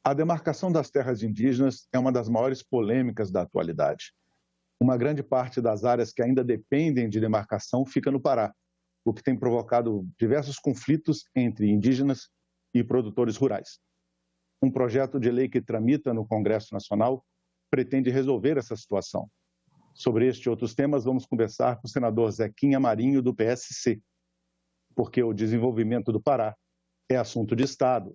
A demarcação das terras indígenas é uma das maiores polêmicas da atualidade. Uma grande parte das áreas que ainda dependem de demarcação fica no Pará, o que tem provocado diversos conflitos entre indígenas e produtores rurais. Um projeto de lei que tramita no Congresso Nacional pretende resolver essa situação. Sobre este e outros temas, vamos conversar com o senador Zequinha Marinho, do PSC, porque o desenvolvimento do Pará é assunto de Estado.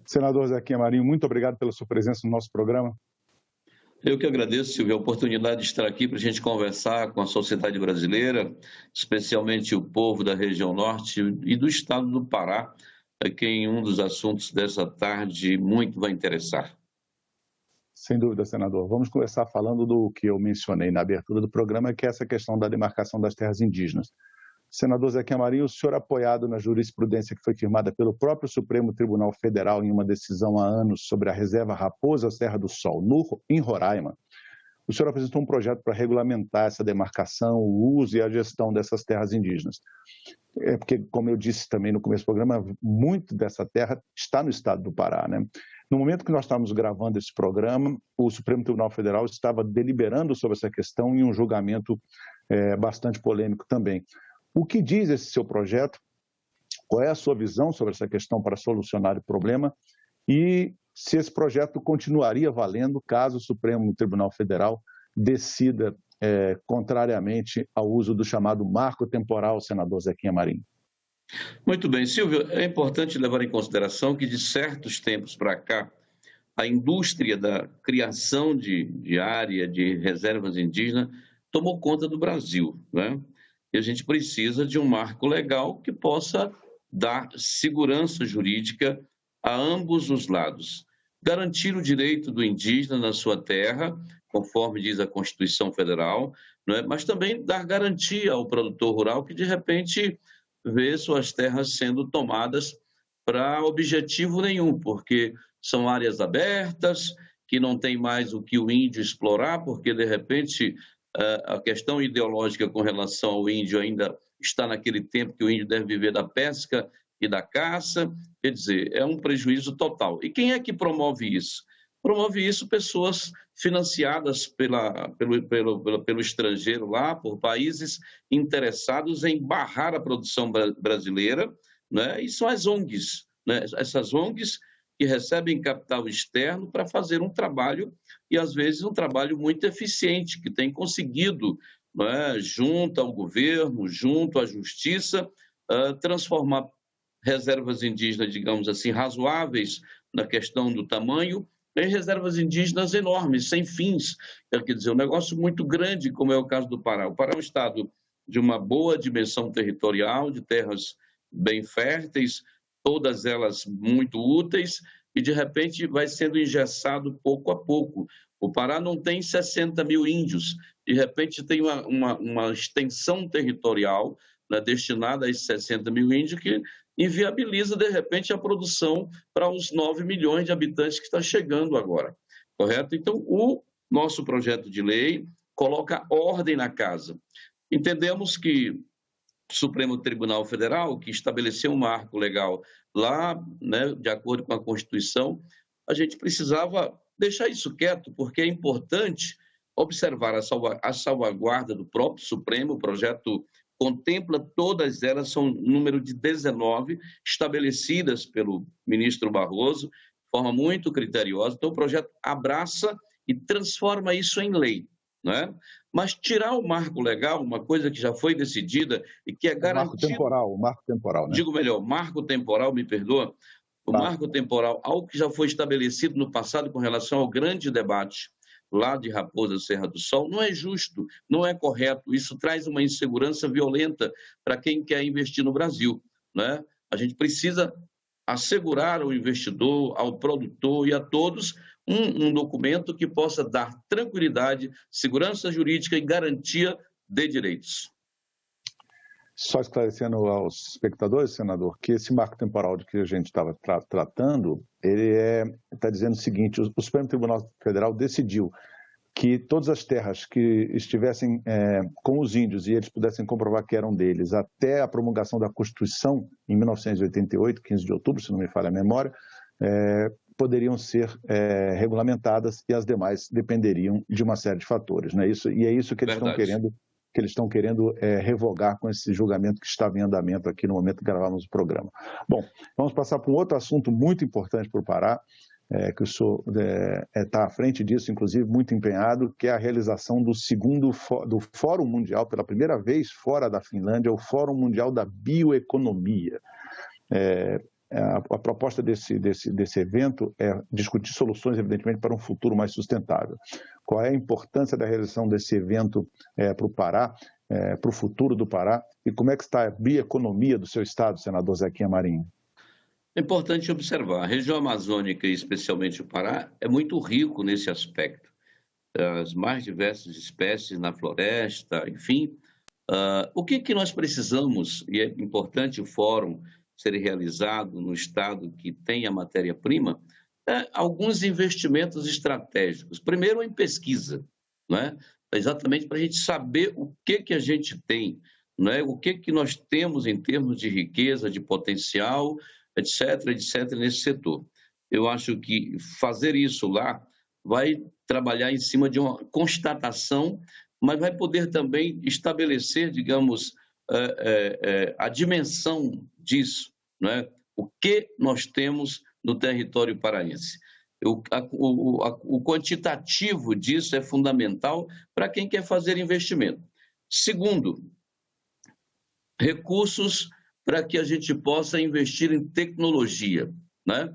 Senador Zequinha Marinho, muito obrigado pela sua presença no nosso programa. Eu que agradeço, Silvio, a oportunidade de estar aqui para a gente conversar com a sociedade brasileira, especialmente o povo da região norte e do estado do Pará, a quem um dos assuntos dessa tarde muito vai interessar. Sem dúvida, senador. Vamos começar falando do que eu mencionei na abertura do programa, que é essa questão da demarcação das terras indígenas. Senador Zequinha Marinho, o senhor apoiado na jurisprudência que foi firmada pelo próprio Supremo Tribunal Federal em uma decisão há anos sobre a reserva Raposa Serra do Sol, em Roraima, o senhor apresentou um projeto para regulamentar essa demarcação, o uso e a gestão dessas terras indígenas. É porque, como eu disse também no começo do programa, muito dessa terra está no estado do Pará, né? No momento que nós estávamos gravando esse programa, o Supremo Tribunal Federal estava deliberando sobre essa questão em um julgamento bastante polêmico também. O que diz esse seu projeto? Qual é a sua visão sobre essa questão para solucionar o problema? E se esse projeto continuaria valendo caso o Supremo Tribunal Federal decida contrariamente ao uso do chamado marco temporal, senador Zequinha Marinho? Muito bem, Silvio, é importante levar em consideração que de certos tempos para cá, a indústria da criação de área, de reservas indígenas, tomou conta do Brasil, né? E a gente precisa de um marco legal que possa dar segurança jurídica a ambos os lados. Garantir o direito do indígena na sua terra, conforme diz a Constituição Federal, né? Mas também dar garantia ao produtor rural que, de repente, vê suas terras sendo tomadas para objetivo nenhum, porque são áreas abertas, que não tem mais o que o índio explorar, porque, de repente, a questão ideológica com relação ao índio ainda está naquele tempo que o índio deve viver da pesca e da caça, quer dizer, é um prejuízo total. E quem é que promove isso? Promove isso pessoas financiadas pelo estrangeiro lá, por países interessados em barrar a produção brasileira, né? E são as ONGs, né? Essas ONGs que recebem capital externo para fazer um trabalho, e às vezes um trabalho muito eficiente, que tem conseguido, né, junto ao governo, junto à justiça, transformar reservas indígenas, digamos assim, razoáveis na questão do tamanho, em reservas indígenas enormes, sem fins. Quer dizer, um negócio muito grande, como é o caso do Pará. O Pará é um estado de uma boa dimensão territorial, de terras bem férteis, todas elas muito úteis, e de repente vai sendo engessado pouco a pouco. O Pará não tem 60 mil índios, de repente tem uma extensão territorial, né, destinada a esses 60 mil índios, que inviabiliza, de repente, a produção para os 9 milhões de habitantes que está chegando agora, correto? Então, o nosso projeto de lei coloca ordem na casa. Entendemos que o Supremo Tribunal Federal, que estabeleceu um marco legal lá, né, de acordo com a Constituição, a gente precisava deixar isso quieto, porque é importante observar a salvaguarda do próprio Supremo. O projeto contempla todas elas, são um número de 19, estabelecidas pelo ministro Barroso, de forma muito criteriosa. Então, o projeto abraça e transforma isso em lei, né? Mas tirar o marco legal, uma coisa que já foi decidida e que é garantida... O marco temporal, né? Digo melhor, marco temporal, me perdoa, o marco temporal, algo que já foi estabelecido no passado com relação ao grande debate lá de Raposa Serra do Sol, não é justo, não é correto, isso traz uma insegurança violenta para quem quer investir no Brasil, né? A gente precisa assegurar ao investidor, ao produtor e a todos um documento que possa dar tranquilidade, segurança jurídica e garantia de direitos. Só esclarecendo aos espectadores, senador, que esse marco temporal de que a gente estava tratando, ele está dizendo o seguinte: o Supremo Tribunal Federal decidiu que todas as terras que estivessem com os índios e eles pudessem comprovar que eram deles até a promulgação da Constituição, em 1988, 15 de outubro, se não me falha a memória, poderiam ser regulamentadas e as demais dependeriam de uma série de fatores. Não é isso? E é isso que eles estão querendo revogar com esse julgamento que estava em andamento aqui no momento que gravávamos o programa. Bom, vamos passar para um outro assunto muito importante para o Pará, que o senhor está à frente disso, inclusive muito empenhado, que é a realização do Fórum Mundial, pela primeira vez fora da Finlândia, o Fórum Mundial da Bioeconomia. A proposta desse evento é discutir soluções, evidentemente, para um futuro mais sustentável. Qual é a importância da realização desse evento para o Pará, para o futuro do Pará, e como é que está a bioeconomia do seu estado, senador Zequinha Marinho? É importante observar, a região amazônica, e especialmente o Pará, é muito rico nesse aspecto. As mais diversas espécies na floresta, enfim. O que nós precisamos, e é importante o fórum ser realizado no estado que tem a matéria-prima, alguns investimentos estratégicos. Primeiro, em pesquisa, né? Exatamente para a gente saber o que a gente tem, né? O que nós temos em termos de riqueza, de potencial, etc., nesse setor. Eu acho que fazer isso lá vai trabalhar em cima de uma constatação, mas vai poder também estabelecer, digamos, a dimensão disso, né? O que nós temos no território paraense. O quantitativo disso é fundamental para quem quer fazer investimento. Segundo, recursos para que a gente possa investir em tecnologia, né?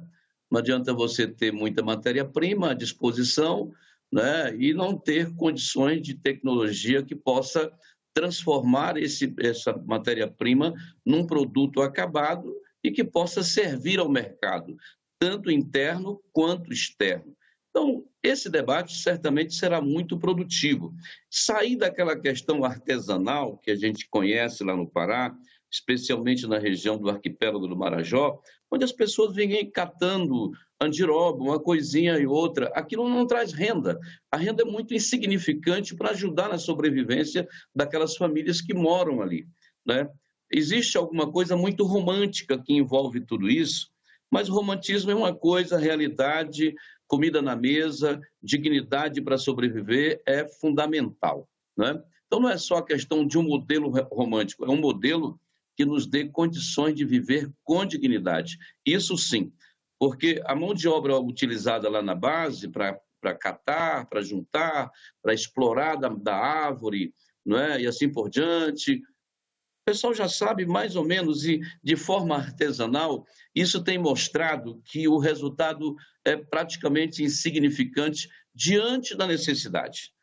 Não adianta você ter muita matéria-prima à disposição, né? E não ter condições de tecnologia que possa transformar essa matéria-prima num produto acabado e que possa servir ao mercado, tanto interno quanto externo. Então, esse debate certamente será muito produtivo. Sair daquela questão artesanal que a gente conhece lá no Pará, especialmente na região do arquipélago do Marajó, onde as pessoas vêm catando andiroba, uma coisinha e outra. Aquilo não traz renda. A renda é muito insignificante para ajudar na sobrevivência daquelas famílias que moram ali, né? Existe alguma coisa muito romântica que envolve tudo isso, mas o romantismo é uma coisa, a realidade, comida na mesa, dignidade para sobreviver é fundamental, né? Então não é só a questão de um modelo romântico, é um modelo que nos dê condições de viver com dignidade. Isso sim, porque a mão de obra utilizada lá na base para catar, para juntar, para explorar da árvore, não é? E assim por diante, o pessoal já sabe mais ou menos, e de forma artesanal, isso tem mostrado que o resultado é praticamente insignificante diante da necessidade.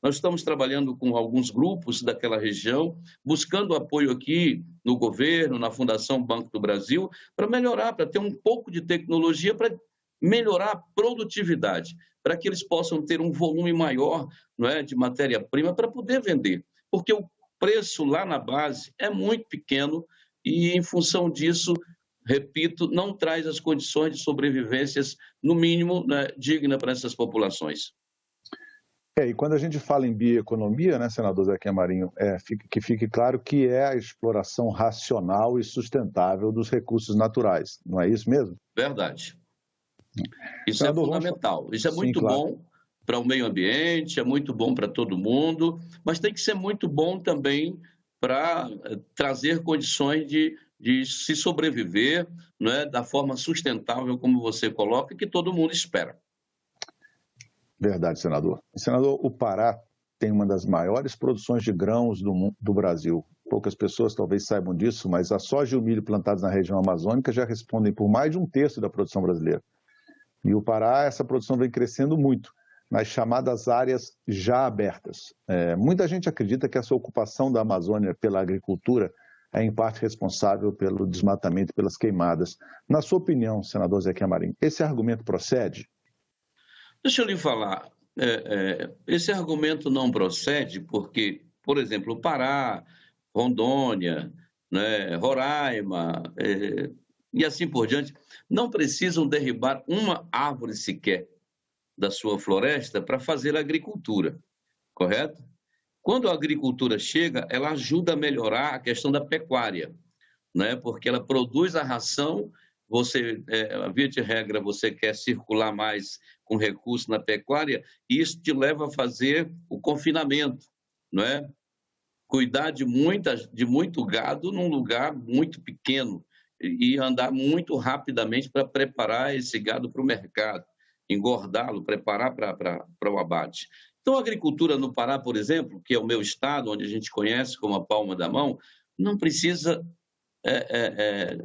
Nós estamos trabalhando com alguns grupos daquela região, buscando apoio aqui no governo, na Fundação Banco do Brasil, para melhorar, para ter um pouco de tecnologia, para melhorar a produtividade, para que eles possam ter um volume maior, não é, de matéria-prima para poder vender. Porque o preço lá na base é muito pequeno e, em função disso, repito, não traz as condições de sobrevivências, no mínimo, né, digna para essas populações. E quando a gente fala em bioeconomia, né, senador Zequinha Marinho, que fique claro que é a exploração racional e sustentável dos recursos naturais, não é isso mesmo? Verdade. Isso senador, é fundamental. Isso é muito bom para o meio ambiente, é muito bom para todo mundo, mas tem que ser muito bom também para trazer condições de se sobreviver, não é, da forma sustentável, como você coloca, que todo mundo espera. Verdade, senador. Senador, o Pará tem uma das maiores produções de grãos do Brasil. Poucas pessoas talvez saibam disso, mas a soja e o milho plantados na região amazônica já respondem por mais de um terço da produção brasileira. E o Pará, essa produção vem crescendo muito nas chamadas áreas já abertas. Muita gente acredita que essa ocupação da Amazônia pela agricultura é em parte responsável pelo desmatamento, pelas queimadas. Na sua opinião, senador Zequinha Marinho, esse argumento procede? Deixa eu lhe falar, esse argumento não procede porque, por exemplo, o Pará, Rondônia, né, Roraima, e assim por diante, não precisam derribar uma árvore sequer da sua floresta para fazer agricultura, correto? Quando a agricultura chega, ela ajuda a melhorar a questão da pecuária, né? Porque ela produz a ração, você, via de regra, você quer circular mais com recursos na pecuária, e isso te leva a fazer o confinamento, não é? Cuidar de muito gado num lugar muito pequeno e andar muito rapidamente para preparar esse gado para o mercado, engordá-lo, preparar para o abate. Então, a agricultura no Pará, por exemplo, que é o meu estado, onde a gente conhece como a palma da mão, não precisa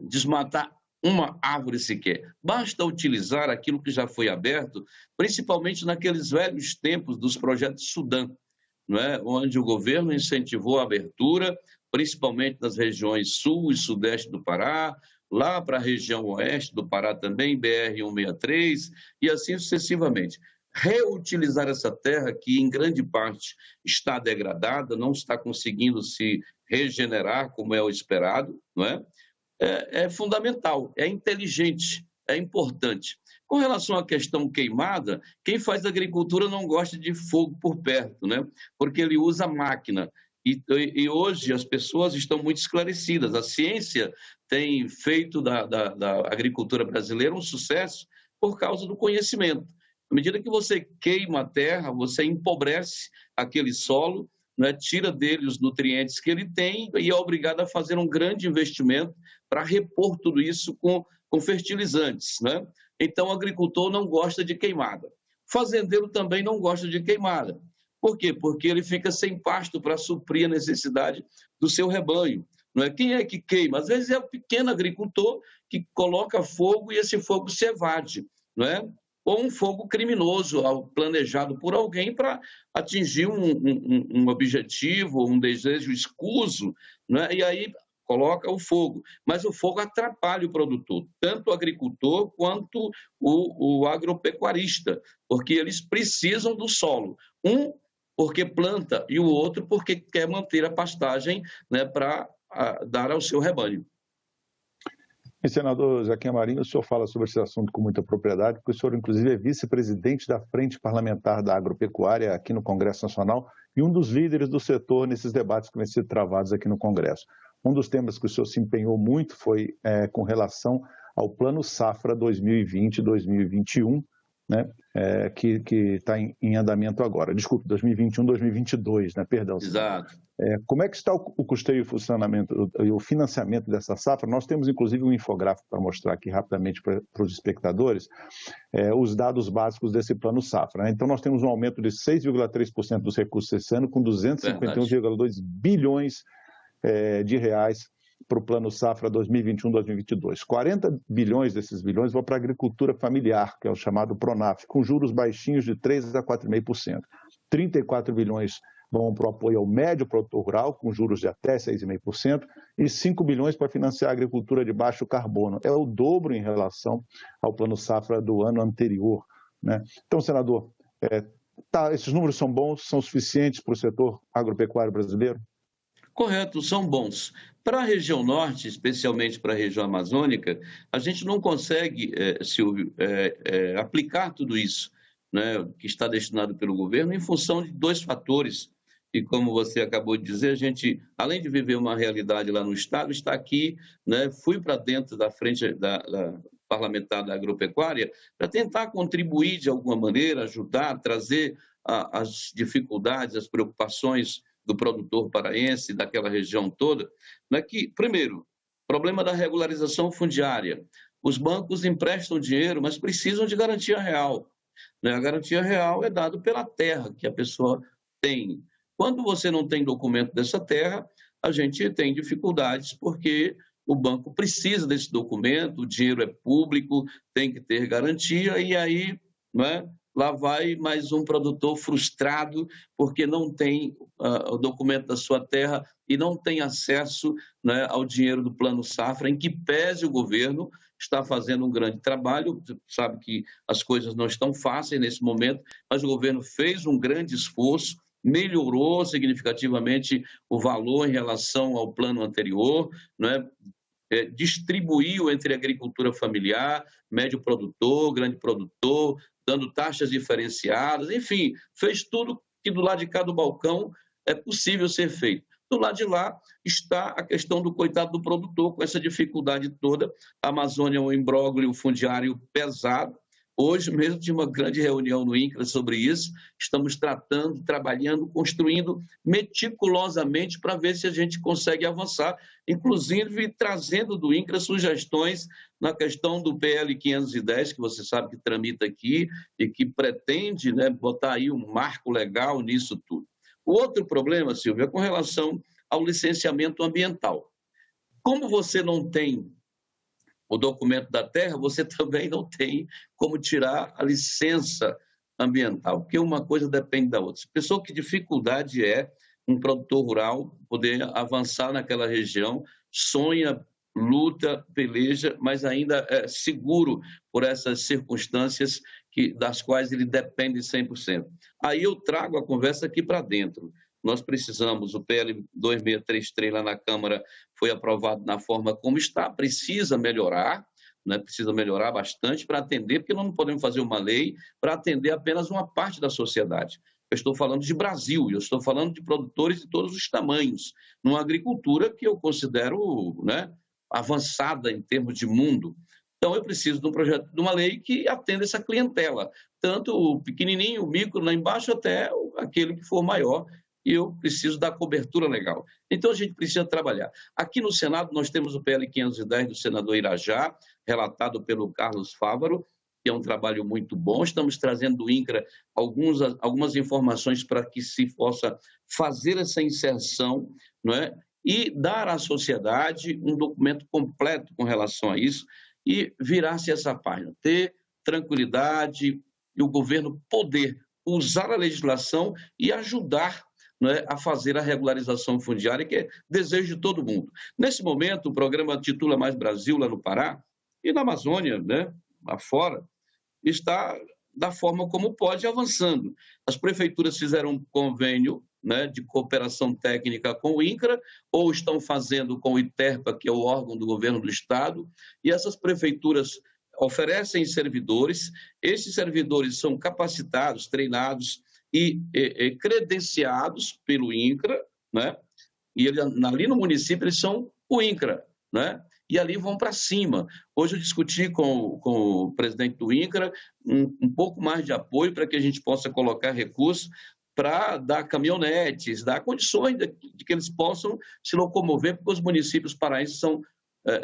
desmatar uma árvore sequer. Basta utilizar aquilo que já foi aberto, principalmente naqueles velhos tempos dos projetos Sudã, não é? Onde o governo incentivou a abertura, principalmente nas regiões sul e sudeste do Pará, lá para a região oeste do Pará também, BR-163, e assim sucessivamente. Reutilizar essa terra que, em grande parte, está degradada, não está conseguindo se regenerar como é o esperado, não é? É fundamental, é inteligente, é importante. Com relação à questão queimada, quem faz agricultura não gosta de fogo por perto, né? Porque ele usa máquina. E hoje as pessoas estão muito esclarecidas. A ciência tem feito da agricultura brasileira um sucesso por causa do conhecimento. À medida que você queima a terra, você empobrece aquele solo, né, tira dele os nutrientes que ele tem e é obrigado a fazer um grande investimento para repor tudo isso com fertilizantes, né? Então, o agricultor não gosta de queimada. Fazendeiro também não gosta de queimada. Por quê? Porque ele fica sem pasto para suprir a necessidade do seu rebanho. Não é? Quem é que queima? Às vezes é o pequeno agricultor que coloca fogo e esse fogo se evade, não é? Ou um fogo criminoso, planejado por alguém para atingir um objetivo, um desejo escuso, não é? E aí coloca o fogo, mas o fogo atrapalha o produtor, tanto o agricultor quanto o agropecuarista, porque eles precisam do solo. Um porque planta e o outro porque quer manter a pastagem, né, para dar ao seu rebanho. E, senador Zequinha Marinho, o senhor fala sobre esse assunto com muita propriedade, porque o senhor, inclusive, é vice-presidente da Frente Parlamentar da Agropecuária aqui no Congresso Nacional e um dos líderes do setor nesses debates que vêm sendo travados aqui no Congresso. Um dos temas que o senhor se empenhou muito foi com relação ao Plano Safra 2020-2021, né, que está em andamento agora. Desculpe, 2021-2022, né, perdão. Exato. Como é que está o custeio e o funcionamento e o financiamento dessa safra? Nós temos, inclusive, um infográfico para mostrar aqui rapidamente para os espectadores os dados básicos desse Plano Safra, né? Então, nós temos um aumento de 6,3% dos recursos esse ano, com 251,2 bilhões de reais para o Plano Safra 2021-2022. 40 bilhões desses bilhões vão para a agricultura familiar, que é o chamado PRONAF, com juros baixinhos de 3% a 4,5%. 34 bilhões vão para o apoio ao médio produtor rural, com juros de até 6,5%, e 5 bilhões para financiar a agricultura de baixo carbono. É o dobro em relação ao Plano Safra do ano anterior, né? Então, senador, esses números são bons, são suficientes para o setor agropecuário brasileiro? Correto, são bons. Para a região norte, especialmente para a região amazônica, a gente não consegue, Silvio, aplicar tudo isso, né, que está destinado pelo governo, em função de dois fatores. E como você acabou de dizer, a gente, além de viver uma realidade lá no Estado, está aqui, né, fui para dentro da frente da parlamentar da agropecuária para tentar contribuir de alguma maneira, ajudar, trazer as dificuldades, as preocupações do produtor paraense, daquela região toda, né, que, primeiro, problema da regularização fundiária. Os bancos emprestam dinheiro, mas precisam de garantia real, né? A garantia real é dada pela terra que a pessoa tem. Quando você não tem documento dessa terra, a gente tem dificuldades, porque o banco precisa desse documento, o dinheiro é público, tem que ter garantia, e aí, né, lá vai mais um produtor frustrado porque não tem o documento da sua terra e não tem acesso, né, ao dinheiro do Plano Safra, em que pese o governo está fazendo um grande trabalho. Sabe que as coisas não estão fáceis nesse momento, mas o governo fez um grande esforço melhorou significativamente o valor em relação ao plano anterior, né? Distribuiu entre agricultura familiar, médio produtor, grande produtor, dando taxas diferenciadas, enfim, fez tudo que do lado de cá do balcão é possível ser feito. Do lado de lá está a questão do coitado do produtor, com essa dificuldade toda. A Amazônia é um imbróglio fundiário pesado. Hoje mesmo tive uma grande reunião no INCRA sobre isso. Estamos tratando, trabalhando, construindo meticulosamente para ver se a gente consegue avançar, inclusive trazendo do INCRA sugestões na questão do PL 510, que você sabe que tramita aqui e que pretende, né, botar aí um marco legal nisso tudo. O outro problema, Silvia, é com relação ao licenciamento ambiental. Como você não tem o documento da terra, você também não tem como tirar a licença ambiental, porque uma coisa depende da outra. Pessoa, que dificuldade é um produtor rural poder avançar naquela região, sonha, luta, peleja, mas ainda é seguro por essas circunstâncias das quais ele depende 100%. Aí eu trago a conversa aqui para dentro. Nós precisamos, o PL 2633 lá na Câmara foi aprovado na forma como está, precisa melhorar, né? Precisa melhorar bastante para atender, porque nós não podemos fazer uma lei para atender apenas uma parte da sociedade. Eu estou falando de Brasil, eu estou falando de produtores de todos os tamanhos, numa agricultura que eu considero, né, avançada em termos de mundo. Então, eu preciso de um projeto, de uma lei que atenda essa clientela, tanto o pequenininho, o micro lá embaixo, até aquele que for maior, e eu preciso da cobertura legal. Então, a gente precisa trabalhar. Aqui no Senado, nós temos o PL 510 do senador Irajá, relatado pelo Carlos Fávaro, que é um trabalho muito bom. Estamos trazendo do INCRA algumas informações para que se possa fazer essa inserção, não é? E dar à sociedade um documento completo com relação a isso e virar-se essa página, ter tranquilidade e o governo poder usar a legislação e ajudar, não é, a fazer a regularização fundiária, que é desejo de todo mundo. Nesse momento, o programa Titula Mais Brasil, lá no Pará, e na Amazônia, né, lá fora, está da forma como pode, avançando. As prefeituras fizeram um convênio, né, de cooperação técnica com o INCRA, ou estão fazendo com o ITERPA, que é o órgão do governo do Estado, e essas prefeituras oferecem servidores, esses servidores são capacitados, treinados e credenciados pelo INCRA, né, e ali no município eles são o INCRA, né, e ali vão para cima. Hoje eu discuti com o presidente do INCRA um pouco mais de apoio para que a gente possa colocar recursos para dar caminhonetes, dar condições de que eles possam se locomover, porque os municípios paraenses são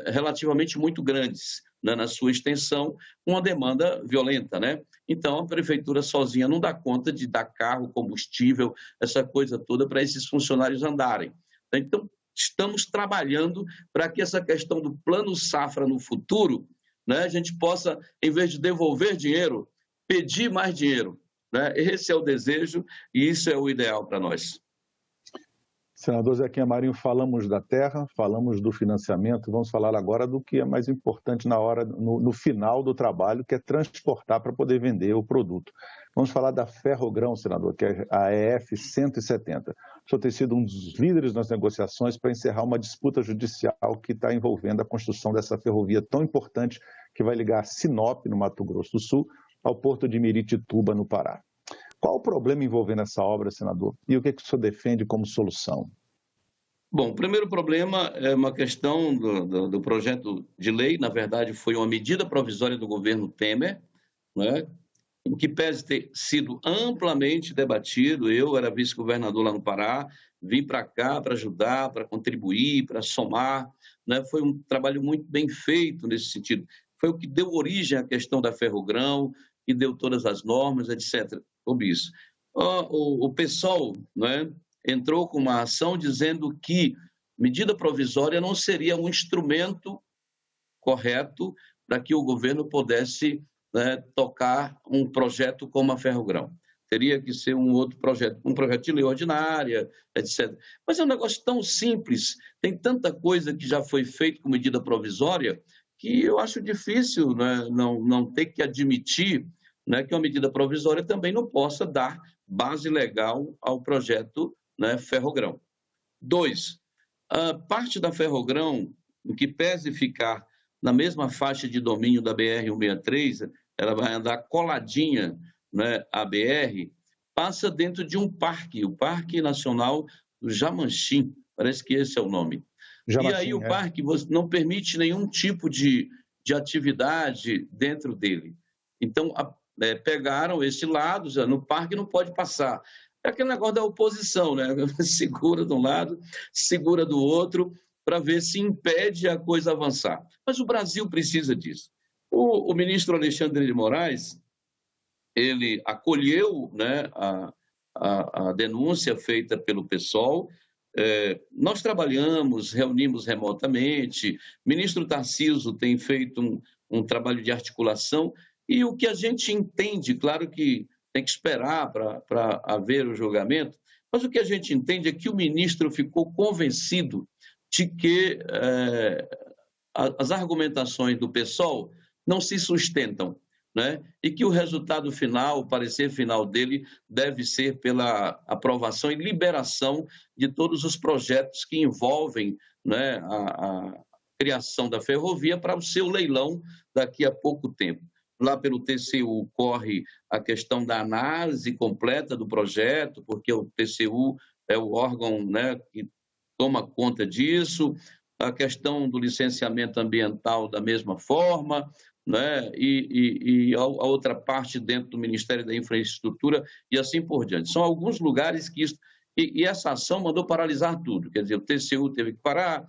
relativamente muito grandes, né, na sua extensão, uma demanda violenta, né? Então, a prefeitura sozinha não dá conta de dar carro, combustível, essa coisa toda para esses funcionários andarem. Então, estamos trabalhando para que essa questão do plano safra no futuro, né, a gente possa, em vez de devolver dinheiro, pedir mais dinheiro, né? Esse é o desejo e isso é o ideal para nós. Senador Zequinha Marinho, falamos da terra, falamos do financiamento, vamos falar agora do que é mais importante no final do trabalho, que é transportar para poder vender o produto. Vamos falar da Ferrogrão, senador, que é a EF 170. O senhor tem sido um dos líderes nas negociações para encerrar uma disputa judicial que está envolvendo a construção dessa ferrovia tão importante que vai ligar Sinop, no Mato Grosso do Sul, ao porto de Miritituba, no Pará. Qual o problema envolvendo essa obra, senador? E o que o senhor defende como solução? Bom, o primeiro problema é uma questão do projeto de lei, na verdade foi uma medida provisória do governo Temer, né, que pese ter sido amplamente debatido. Eu era vice-governador lá no Pará, vim para cá para ajudar, para contribuir, para somar, né, foi um trabalho muito bem feito nesse sentido. Foi o que deu origem à questão da Ferrogrão, que deu todas as normas, etc. Sobre isso. O PSOL, né, entrou com uma ação dizendo que medida provisória não seria um instrumento correto para que o governo pudesse, né, tocar um projeto como a Ferrogrão. Teria que ser um outro projeto, um projeto de lei ordinária, etc. Mas é um negócio tão simples, tem tanta coisa que já foi feita com medida provisória, que eu acho difícil, né, não ter que admitir né, que uma medida provisória também não possa dar base legal ao projeto, né, Ferrogrão. 2, a parte da Ferrogrão, em que pese ficar na mesma faixa de domínio da BR-163, ela vai andar coladinha, né, à BR, passa dentro de um parque, o Parque Nacional do Jamanchim, parece que esse é o nome. E aí o parque não permite nenhum tipo de atividade dentro dele. Então, pegaram esse lado, já no parque não pode passar. É aquele negócio da oposição, né? Segura de um lado, segura do outro, para ver se impede a coisa avançar. Mas o Brasil precisa disso. O ministro Alexandre de Moraes, ele acolheu, né, a denúncia feita pelo PSOL. Nós trabalhamos, reunimos remotamente, o ministro Tarcísio tem feito um trabalho de articulação, e o que a gente entende, claro que tem que esperar para haver o julgamento, mas o que a gente entende é que o ministro ficou convencido de que as argumentações do PSOL não se sustentam, né? E que o resultado final, o parecer final dele, deve ser pela aprovação e liberação de todos os projetos que envolvem, né, a criação da ferrovia para o seu leilão daqui a pouco tempo. Lá pelo TCU corre a questão da análise completa do projeto, porque o TCU é o órgão, né, que toma conta disso, a questão do licenciamento ambiental da mesma forma, né, e a outra parte dentro do Ministério da Infraestrutura e assim por diante. São alguns lugares que isso... E essa ação mandou paralisar tudo, quer dizer, o TCU teve que parar,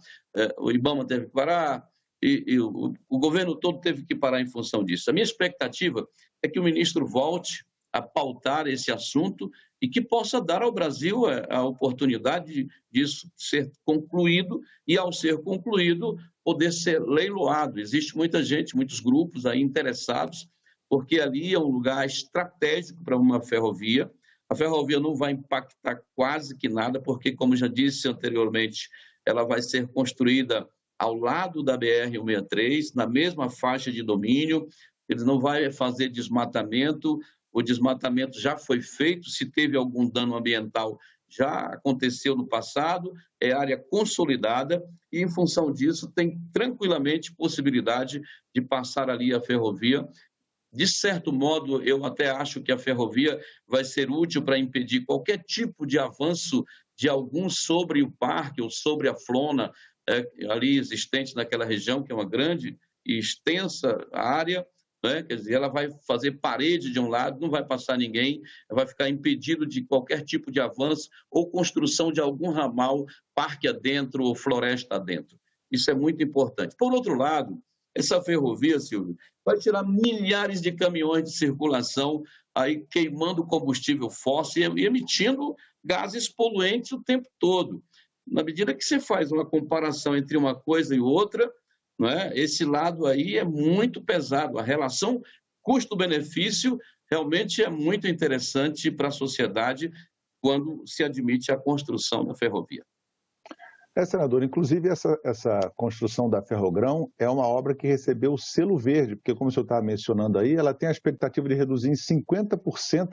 o IBAMA teve que parar, e o governo todo teve que parar em função disso. A minha expectativa é que o ministro volte a pautar esse assunto e que possa dar ao Brasil a oportunidade disso ser concluído e, ao ser concluído, poder ser leiloado. Existe muita gente, muitos grupos aí interessados, porque ali é um lugar estratégico para uma ferrovia. A ferrovia não vai impactar quase que nada, porque, como já disse anteriormente, ela vai ser construída ao lado da BR-163, na mesma faixa de domínio, ele não vai fazer desmatamento, o desmatamento já foi feito, se teve algum dano ambiental, já aconteceu no passado, é área consolidada e, em função disso, tem tranquilamente possibilidade de passar ali a ferrovia. De certo modo, eu até acho que a ferrovia vai ser útil para impedir qualquer tipo de avanço de algum sobre o parque ou sobre a flora ali existente naquela região, que é uma grande e extensa área, né? Quer dizer, ela vai fazer parede de um lado, não vai passar ninguém, vai ficar impedido de qualquer tipo de avanço ou construção de algum ramal, parque adentro ou floresta adentro. Isso é muito importante. Por outro lado, essa ferrovia, Silvio, vai tirar milhares de caminhões de circulação, aí queimando combustível fóssil e emitindo gases poluentes o tempo todo. Na medida que você faz uma comparação entre uma coisa e outra, não é? Esse lado aí é muito pesado. A relação custo-benefício realmente é muito interessante para a sociedade quando se admite a construção da ferrovia. Senador, inclusive essa construção da Ferrogrão é uma obra que recebeu o selo verde, porque, como o senhor estava mencionando aí, ela tem a expectativa de reduzir em 50%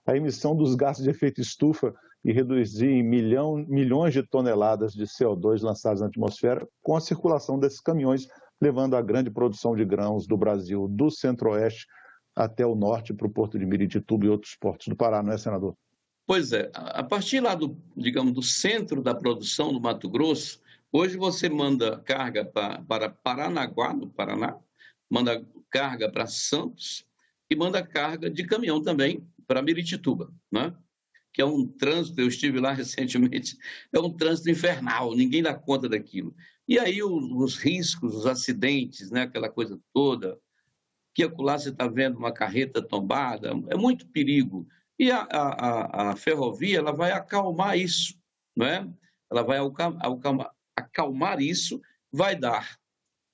a emissão dos gases de efeito estufa e reduzir em milhões de toneladas de CO2 lançados na atmosfera com a circulação desses caminhões, levando a grande produção de grãos do Brasil, do centro-oeste até o norte, para o Porto de Miritituba e outros portos do Pará, não é, senador? Pois é, a partir lá do centro da produção do Mato Grosso, hoje você manda carga para Paranaguá, no Paraná, manda carga para Santos e manda carga de caminhão também para Miritituba, né? Que é um trânsito, eu estive lá recentemente, é um trânsito infernal, ninguém dá conta daquilo. E aí os riscos, os acidentes, né, aquela coisa toda, que acolá você está vendo uma carreta tombada, é muito perigo. E a ferrovia, ela vai acalmar isso, não é? Ela vai acalmar isso, vai dar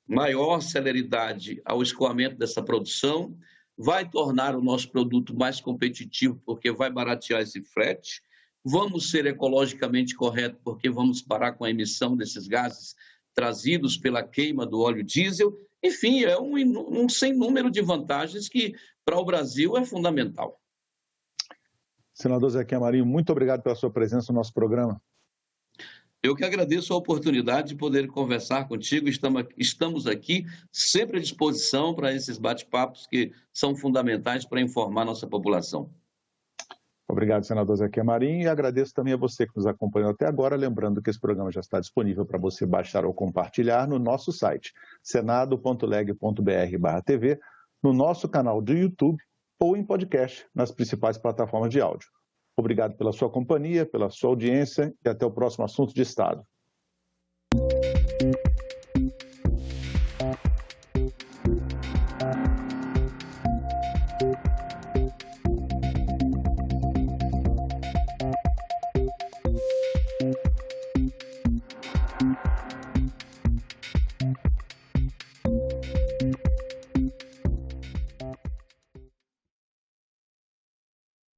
maior celeridade ao escoamento dessa produção, vai tornar o nosso produto mais competitivo, porque vai baratear esse frete, vamos ser ecologicamente corretos, porque vamos parar com a emissão desses gases trazidos pela queima do óleo diesel, Enfim, é um sem número de vantagens que, para o Brasil, é fundamental. Senador Zequinha Marinho, muito obrigado pela sua presença no nosso programa. Eu que agradeço a oportunidade de poder conversar contigo. Estamos aqui sempre à disposição para esses bate-papos que são fundamentais para informar nossa população. Obrigado, senador Zequinha Marinho, e agradeço também a você que nos acompanhou até agora, lembrando que esse programa já está disponível para você baixar ou compartilhar no nosso site, senado.leg.br/tv, no nosso canal do YouTube ou em podcast nas principais plataformas de áudio. Obrigado pela sua companhia, pela sua audiência e até o próximo assunto de Estado.